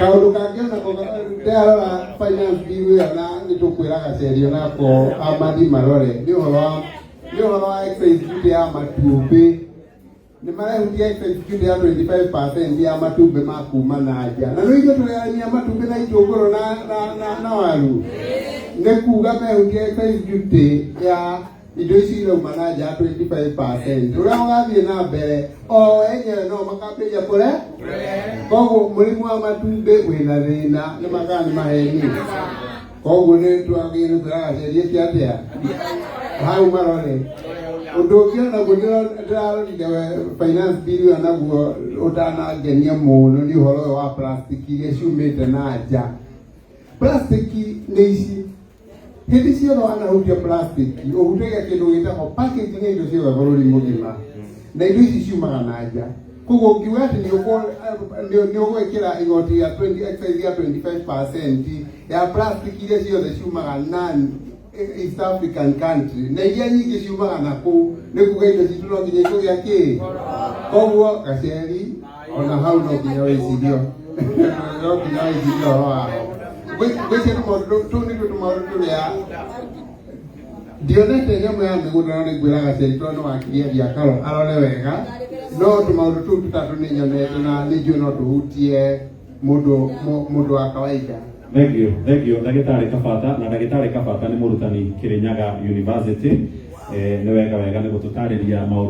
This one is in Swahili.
kaundu kangĩ na ndĩarora finance bill na nĩtũkwĩraga Cerio nako Amadi marore nĩ ũhoro wa excise duty ya matumbĩ nĩ marehutia excise duty ya 25% ya matumbĩ ma kuma na nja na rĩu ithuĩ tũrĩarania matumbĩ na itũngũrũ na waru nĩ kuga mehutia excise duty ya indo ici irauma na nja 25%. Ũrĩa ũgathiĩ na mbere o enyewe no makambĩrĩria kũre koguo mũrimũ wa matumbĩ wĩna thĩna nĩ makaga nĩ maheni koguo nĩ twagĩrĩirwo kwĩraga Cerio atĩa hau marore ũndũ ũngĩ naguo ndĩrarorire finance bill naguo ũtanangenia mũno nĩ ũhoro ũyũ wa plastic iria ciumĩte na nja. Plastic nĩ ici hindi ciothe wanahutia plastic ũhutagia kĩndũ gĩtagwo packaging indo ciothe bũrũri mũgima na indo ici ciumaga na nja koguo ũngiuga atĩ nĩ ũgwĩkĩra igoti ya excise ya 25% ya plastic iria ciothe ciumaga non East African country na iria nyingĩ ciumaga na kũu nĩ kuga indo citũ no nginya ikũgĩa kĩ koguo Gaceri ona hau no nginya wĩcirio no nginya wĩcirio ũhoro wao gwĩciria tũmaũndũ tũrĩa ndionete nyamũ ya mĩgũnda no nĩngwĩraga Cerio tondũ nĩ wakiriaria arore wega no tũmaũndũ tũu tũtatũ nĩ nyonete na nĩ njũĩ no tũhutie mũndũ wa kawaida. Thank you ndagĩtarĩ Kabata na ndagĩtarĩ Kabata nĩ mũrutani Kirinyaga University nĩ wega nĩ gũtũtarĩria maũndũ